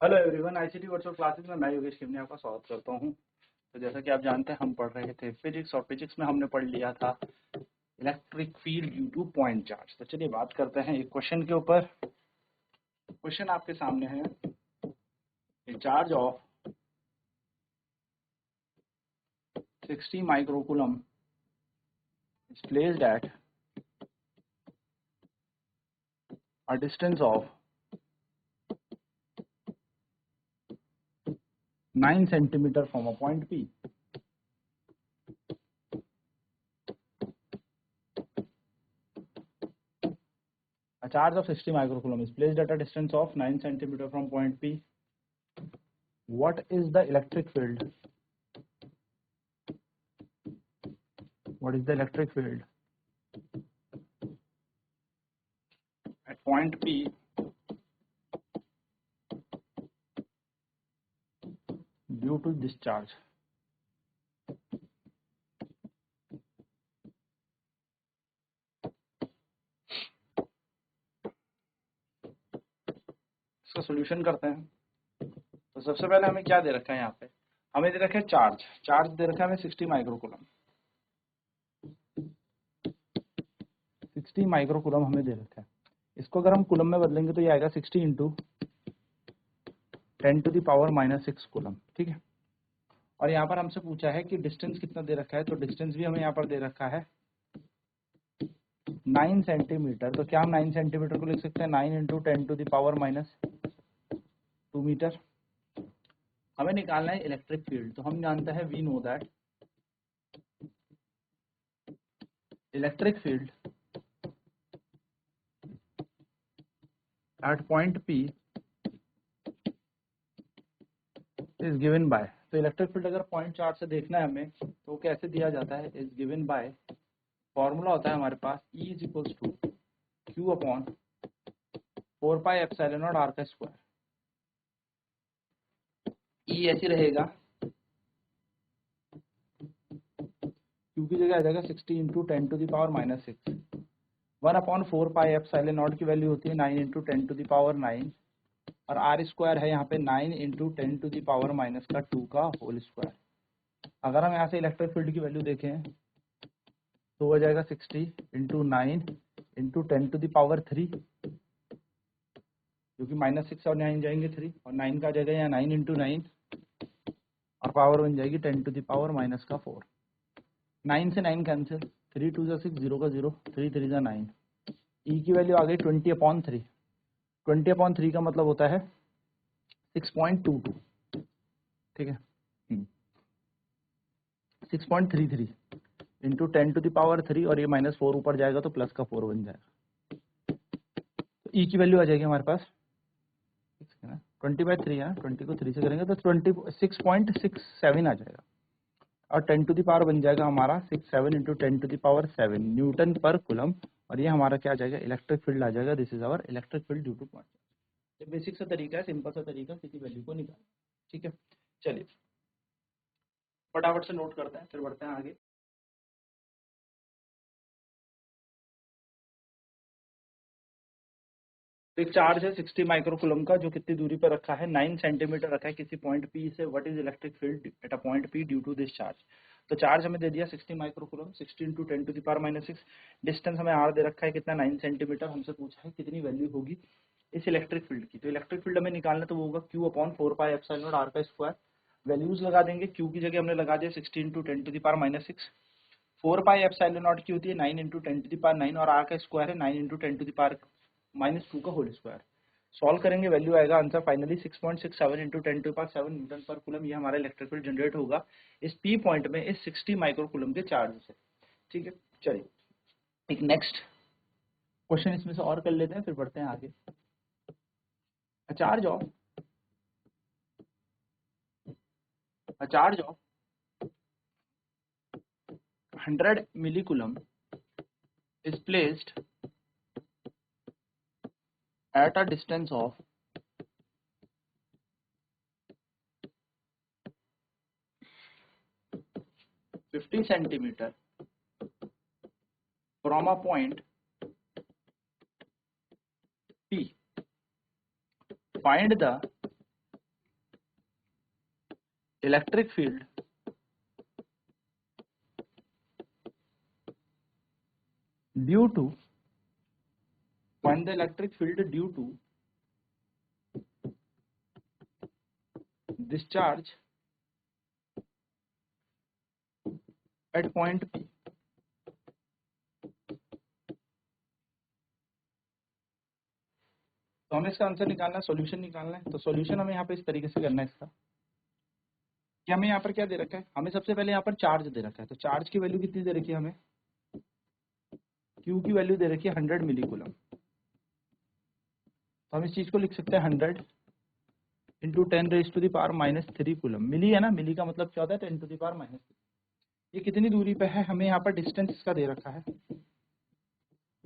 Hello everyone, ICT virtual classes में मैं योगेश खिमने आपका स्वागत करता हूं। तो जैसा कि आप जानते हैं, हम पढ़ रहे थे फिजिक्स, और फिजिक्स में हमने पढ़ लिया था electric field due to point charge. तो चलिए बात करते हैं एक क्वेश्चन के ऊपर। क्वेश्चन आपके सामने है, charge of 60 microcoulomb is placed at a distance of 9 centimeter from a point P. A charge of 60 microcoulomb is placed at a distance of 9 centimeter from point P. What is the electric field? What is the electric field at point P due to this charge? इसका solution करते हैं। तो सबसे पहले हमें क्या दे रखा है, यहाँ पे हमें दे रखा है चार्ज। चार्ज दे रखा है हमें 60 माइक्रोकूलम। 60 माइक्रोकूलम हमें दे रखा है। इसको अगर हम कूलम में बदलेंगे तो ये आएगा 60 इंटू 10⁻⁻6 कूलम। ठीक है। और यहाँ पर हमसे पूछा है कि डिस्टेंस कितना दे रखा है, तो डिस्टेंस भी हमें यहाँ पर दे रखा है 9 सेंटीमीटर। तो क्या हम 9 सेंटीमीटर को लिख सकते हैं 9 इंटू 10⁻² मीटर। हमें निकालना है इलेक्ट्रिक फील्ड। तो हम जानते हैं, we know that electric field at point P is given by. तो इलेक्ट्रिक फील्ड अगर पॉइंट चार्ज से देखना है हमें, तो कैसे दिया जाता है, इज गिवन बाय, फॉर्मूला होता है हमारे पास E is equals to Q upon 4πε0 r का स्क्वायर। E ऐसे रहेगा, Q की जगह आ जाएगा 60 इंटू 10⁻⁻6। 1/4πε0 की वैल्यू होती है 9 इंटू 10⁻9, और आर स्क्वायर है यहाँ पे 9 इंटू 10⁻⁻2 का होल स्क्वायर। अगर हम यहाँ से इलेक्ट्रिक फील्ड की वैल्यू देखें तो हो जाएगा 60 इंटू 9 इंटू 10⁻3, क्योंकि -6 और 9 जाएंगे 3, और 9 का जगह यहाँ 9 इंटू 9, और पावर बन जाएगी 10⁻⁻4। 9 से 9 कैंसिल, 3 2 6, 0 का 0, 3 3 जा 9। ई की वैल्यू आ गई 20/3। 20/3 का मतलब होता है 6.22। ठीक है, 6.33 इंटू 10⁻3, और ये -4 ऊपर जाएगा तो प्लस का 4 बन जाएगा। तो ई की वैल्यू आ जाएगी हमारे पास 20/3 है, 20 को 3 से करेंगे तो 26.67 आ जाएगा, और 10 टू दी पावर बन जाएगा हमारा 67 इंटू 10⁻7 न्यूटन पर कूलम। और ये हमारा क्या आ जाएगा, इलेक्ट्रिक फील्ड आ जाएगा। This is our electric field due to point. ये बेसिक सा तरीका है, सिंपल सा तरीका किसी वैल्यू को निकालना। ठीक है, चलिए फटाफट से नोट करते हैं, फिर बढ़ते हैं आगे। एक चार्ज है 60 माइक्रोकूलम का, जो कितनी दूरी पर रखा है, 9 सेंटीमीटर रखा है किसी पॉइंट P से। What is electric field at a point P due to this charge. तो चार्ज हमें दे दिया 60 माइक्रोकूलम, 60 इंटू 10⁻⁻6। डिस्टेंस हमें r दे रखा है कितना, 9 सेंटीमीटर। हमसे पूछा है कितनी वैल्यू होगी इस इलेक्ट्रिक फील्ड की। तो इलेक्ट्रिक फील्ड हमें निकालना, तो वो होगा Q अपॉन 4πε0 r का स्क्वायर। वैल्यूज लगा देंगे, Q की जगह हमने लगा दिया 60 इंटू 10⁻⁻6। 4πε0 की होती है 9 इंटू 10⁻9, और r का स्क्वायर है 9 इंटू 10⁻⁻2 का होल स्क्वायर। सॉल्व करेंगे, वैल्यू आएगा answer finally 6.67 into 10⁻7 Newton per coulomb. ये हमारा इलेक्ट्रिक फील्ड जनरेट होगा इस पी पॉइंट में, इस 60 माइक्रोकूलम के चार्ज से। ठीक है, चलिए एक नेक्स्ट क्वेश्चन इसमें से और कर लेते हैं, फिर बढ़ते हैं आगे। Charge of 100 millicoulombs is placed at a distance of 50 centimeter from a point P. Find the electric field due to find the electric field due to discharge at point P. तो हमें इसका आंसर निकालना है, solution निकालना है। तो solution हमें यहाँ पे इस तरीके से करना है इसका कि हमें यहाँ पर क्या दे रखा है, हमें सबसे पहले यहाँ पर चार्ज दे रखा है। तो चार्ज की वैल्यू कितनी दे रखी है हमें, Q की वैल्यू दे रखी है 100 मिली कूलम। तो हम इस चीज को लिख सकते हैं 100 इंटू 10⁻³ कूलम। मिली है ना, मिली का मतलब क्या होता है 10⁻⁻3। ये कितनी दूरी पे है, हमें यहाँ पर डिस्टेंस इसका दे रखा है,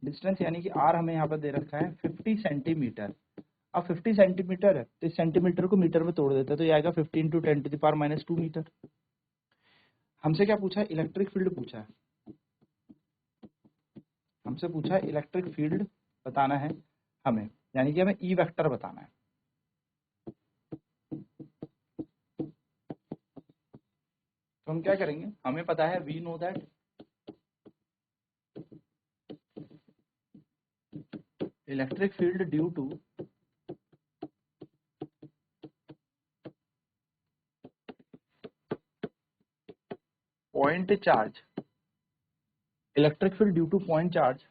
डिस्टेंस यानी कि R हमें यहाँ पर दे रखा है 50 सेंटीमीटर। अब 50 सेंटीमीटर है तो इस सेंटीमीटर को मीटर में तोड़ देते हैं, तो ये आएगा 50 इंटू 10⁻² मीटर। हमसे क्या पूछा है, इलेक्ट्रिक फील्ड पूछा है, हमसे पूछा है इलेक्ट्रिक फील्ड बताना है हमें, यानी कि हमें ई वेक्टर बताना है। तो हम क्या करेंगे, हमें पता है we know that electric field due to point charge, electric field due to point charge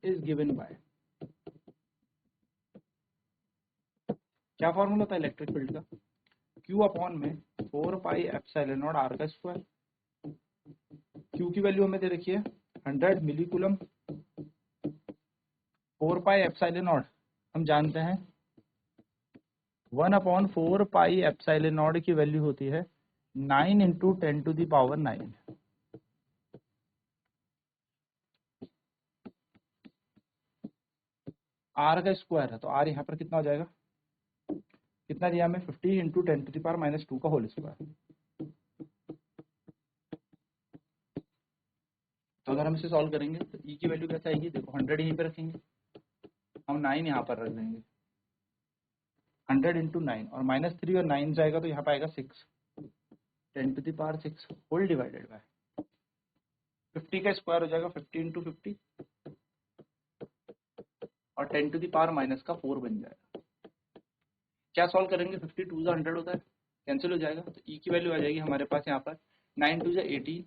is given by, क्या फॉर्मूला था इलेक्ट्रिक फील्ड का, Q अपॉन में 4πε0 R का स्क्वायर। Q की वैल्यू हमें दे रखी है 100 मिली कूलम, 4πε0 हम जानते हैं 1/4πε0 की वैल्यू होती है 9 इंटू 10⁹ R का स्क्वायर है। तो R यहाँ पर कितना हो जाएगा, कितना दिया हमें 50 इंटू 10⁻² का होल स्क्वायर। तो अगर हम इसे सॉल्व करेंगे तो E की वैल्यू कैसे आएगी, देखो 100 यहीं पे रखेंगे, हम 9 यहाँ पर रख देंगे, 100 इंटू 9 और -3 और 9 जाएगा तो यहाँ पे आएगा 6, 10⁻6 होल डिवाइडेड बाय 50 का स्क्वायर हो जाएगा 50 इंटू 50 और 10⁻⁻4 बन जाएगा। क्या सॉल्व करेंगे, 50 2 जा 100 होता है, कैंसिल हो जाएगा। तो E की वैल्यू आ जाएगी हमारे पास यहाँ पर 9 2 जा 18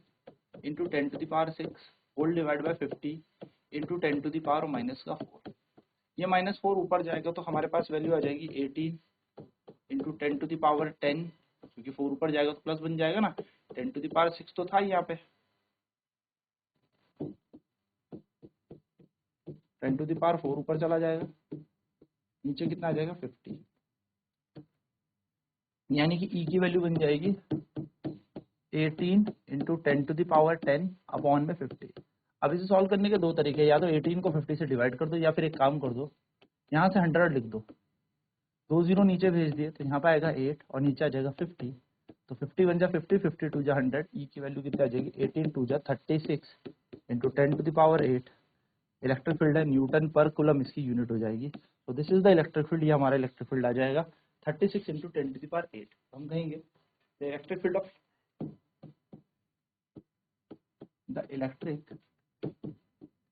into 10⁻6 whole divide by 50 into 10⁻⁻4। ये -4 ऊपर जाएगा तो हमारे पास वैल्यू आ जाएगी 18 इंटू 10⁻10, क्योंकि 4 ऊपर जाएगा तो प्लस बन जाएगा ना, 10⁻6 तो था यहाँ पे, 10⁻4 ऊपर चला जाएगा, नीचे कितना आ जाएगा 50, यानी कि E की वैल्यू बन जाएगी 18 इंटू 10⁻10 अपॉन में 50। अब इसे सॉल्व करने के दो तरीके हैं, या तो 18 को 50 से डिवाइड कर दो, या फिर एक काम कर दो यहाँ से 100 लिख दो, 2 0 नीचे भेज दिए तो यहाँ पे आएगा 8 और नीचे आ जाएगा 50। तो 50 1 जा 50, 50 2 जा 100, E की वैल्यू कितनी आ जाएगी 18 2 जा 36 इंटू 10�8। इलेक्ट्रिक फील्ड है न्यूटन पर कूलम, इसकी यूनिट हो जाएगी। तो this is the electric field, ये हमारा इलेक्ट्रिक फील्ड आ जाएगा 36 इंटू 10⁸। हम कहेंगे the electric field of the electric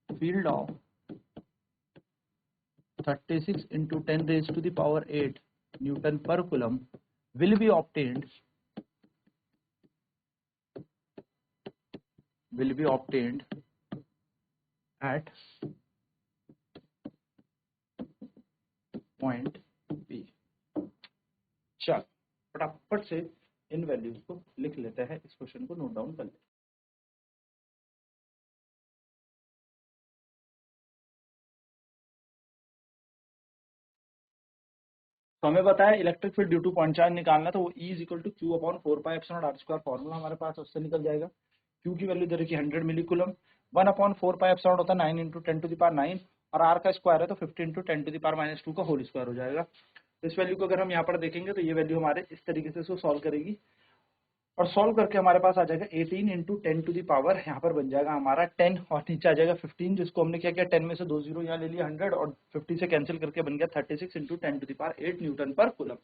field of 36 into 10⁸ Newton per coulomb will be obtained at point P। चल फटाफट से इन वैल्यूज को लिख लेते हैं, इस क्वेश्चन को नोट डाउन कर लेते हैं। तो हमें बताया electric field due to point charge निकालना, तो वो E is equal to Q upon 4πε0 formula हमारे पास उससे निकल जाएगा। Q की वैल्यू दे रखी है 100 मिली कूलम, 1/4πε होता है 9 इंटू 10⁹ और R का स्क्वायर है तो 50 इंटू 10⁻² का होल स्क्वायर हो जाएगा। तो इस वैल्यू को अगर हम यहाँ पर देखेंगे तो ये वैल्यू हमारे इस तरीके से इसको सॉल्व करेगी, और सॉल्व करके हमारे पास आ जाएगा 18 इंटू 10⁻, यहाँ पर बन जाएगा हमारा 10 और नीचे आ जाएगा 15, जिसको हमने क्या किया 10 में से 2 0 यहाँ ले लिया 100 और 50 से कैंसिल करके बन गया 36 into 10⁸ newton per coulomb.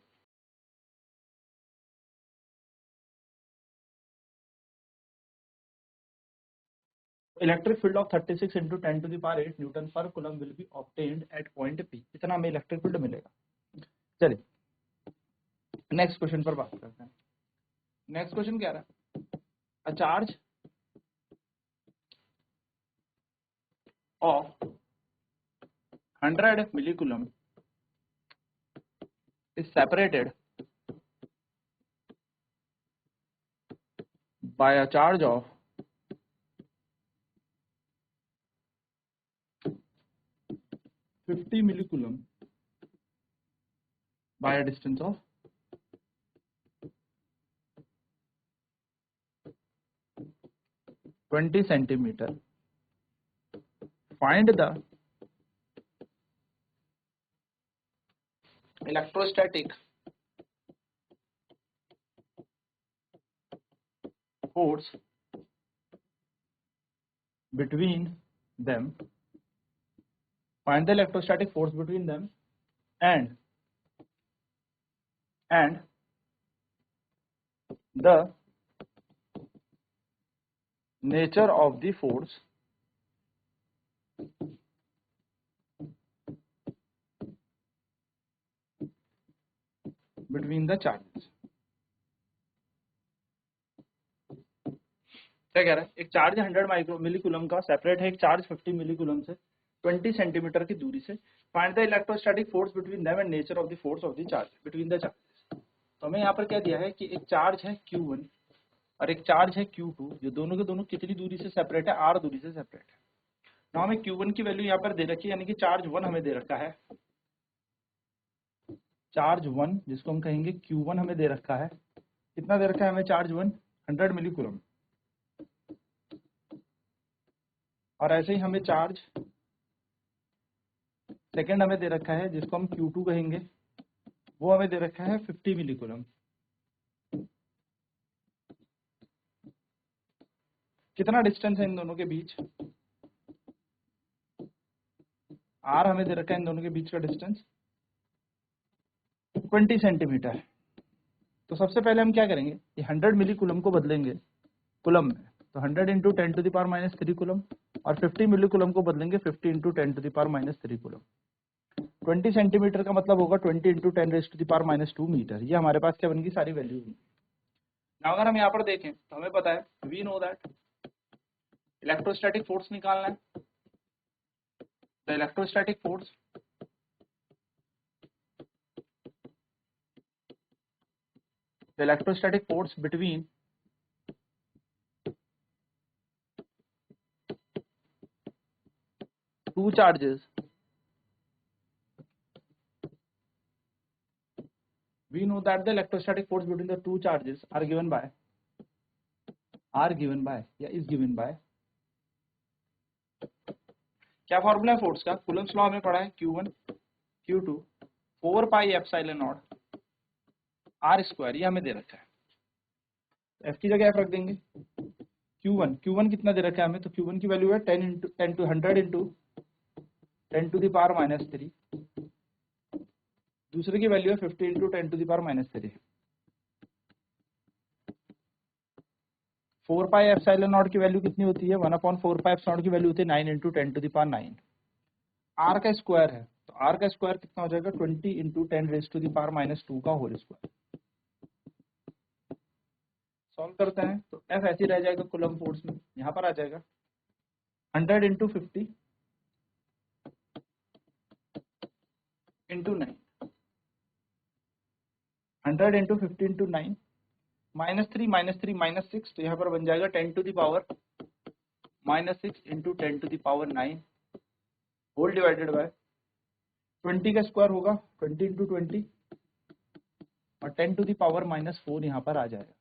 Electric field of 36 into 10 to the power 8 newton per coulomb will be obtained at point P. इतना हमें इलेक्ट्रिक फील्ड मिलेगा। चलिए नेक्स्ट क्वेश्चन पर बात करते हैं। नेक्स्ट क्वेश्चन क्या रहा है, a charge of 100 millicoulombs is separated by a charge of 50 millicoulomb by a distance of 20 centimeter. Find the electrostatic force between them. Find the electrostatic force between them and the nature of the force between the charges। क्या कह रहा है, एक charge 100 मिलीकूलम का separate है एक charge 50 मिलीकूलम से 20 centimetre की दूरी से। Find the electrostatic force between them and nature of the force of the charge between the charges. तो हमें यहाँ पर क्या दिया है कि एक चार्ज है Q1 और एक चार्ज है Q2, जो दोनों के दोनों कितनी दूरी से सेपरेट है, R दूरी से सेपरेट है। ना हमें Q1 की वैल्यू यहाँ पर दे रखी है, यानी कि चार्ज 1 हमें दे रखा है, चार्ज 1 जिसको हम कहेंगे Q1 हमें दे रखा है। कितना दे रखा है हमें चार्ज 1? 100 मिलीकूलम। और ऐसे ही हमें चार्ज सेकेंड हमें दे रखा है जिसको हम Q2 कहेंगे, वो हमें दे रखा है 50 मिलीकूलम। कितना डिस्टेंस है इन दोनों के बीच? R हमें दे रखा है इन दोनों के बीच का डिस्टेंस 20 सेंटीमीटर। तो सबसे पहले हम क्या करेंगे, ये 100 मिलीकूलम को बदलेंगे कूलम में, तो 100 into 10 to the power minus 3 coulomb, और 50 मिलीकूलम को बदलेंगे 50 into 10 to the power minus 3 coulomb. 20 centimetre का मतलब होगा 20 into 10 raise to the power minus 2 metre. ये हमारे पास क्या बन गई, सारी वैल्यू। नाउ अगर हम यहाँ पर देखें तो हमें पता है, we know that electrostatic force निकालना है। The electrostatic force between two charges, we know that the electrostatic force between the two charges are given by is given by, क्या फॉर्मूला है फोर्स का? कूलम्स लॉ हमें पढ़ा है, Q1 Q2 4 pi epsilon not R square, ये हमें दे रखा है। F की जगह F रख देंगे। Q1 कितना दे रखा है हमें, तो Q1 की वैल्यू है 10 into 100 into 10 to the power minus 3। दूसरे की वैल्यू है 50 into 10 to the power minus 3। 4 pi epsilon naught की वैल्यू कितनी होती है, 1/4 पाई एप्सिलॉन नॉट की वैल्यू होती है 9 into 10 to the power 9। R का स्क्वायर है, तो R का स्क्वायर कितना हो जाएगा, 20 into 10 raise to the power minus 2 का होल स्क्वायर। सॉल्व करते हैं तो F ऐसे रह जाएगा कूलम फोर्स में, यहाँ पर आ जाएगा 100 into 50 into 9, 100 into 50 into 9, minus 3 minus 6, तो यहाँ पर बन जाएगा 10 to the power minus 6 into 10 to the power 9 whole divided by 20 का स्क्वायर होगा 20 इंटू 20 और 10 टू द पावर माइनस 4 यहाँ पर आ जाएगा।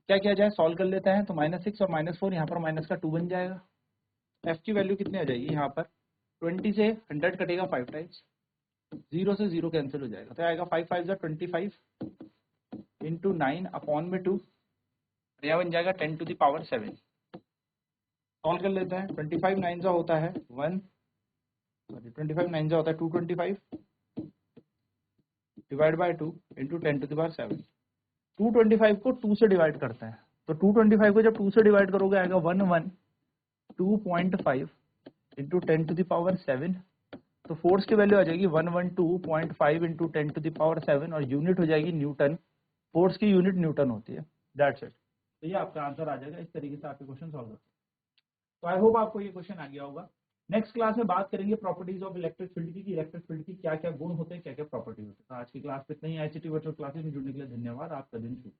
क्या किया जाए, सॉल्व कर लेते हैं, तो माइनस 6 और माइनस 4 यहाँ पर माइनस का 2 बन जाएगा। F की वैल्यू कितनी आ जाएगी, यहाँ पर 20 से 100 कटेगा 5 टाइम्स, 0 से 0 कैंसिल हो जाएगा, तो आएगा 5 5 25 इंटू 9 अपॉन में 2, यह बन जाएगा 10 टू द पावर 7। सॉल्व कर लेते हैं, 25 9 होता है 225 divide by 2 into 10 to the power 7। 225 को 2 से डिवाइड करते हैं, तो 225 को जब 2 से डिवाइड करोगे आएगा 1 1 2.5 इंटू 10 टू द पावर 7, तो फोर्स की वैल्यू आ जाएगी 112.5 इंटू 10 टू द पावर 7 और यूनिट हो जाएगी न्यूटन। फोर्स की यूनिट न्यूटन होती है। That's it. तो ये आपका आंसर आ जाएगा। इस तरीके से आपके क्वेश्चन सॉल्व होते हैं। तो आई होप आपको ये क्वेश्चन आ गया होगा। नेक्स्ट क्लास में बात करेंगे प्रॉपर्टीज ऑफ इलेक्ट्रिक फील्ड की, इलेक्ट्रिक फील्ड की क्या क्या गुण होते हैं, क्या क्या प्रॉपर्टी होती है। तो आज की क्लास पे इतना ही। आईसीटी वर्चुअल क्लासेस में जुड़ने के लिए धन्यवाद। आपका दिन शुभ।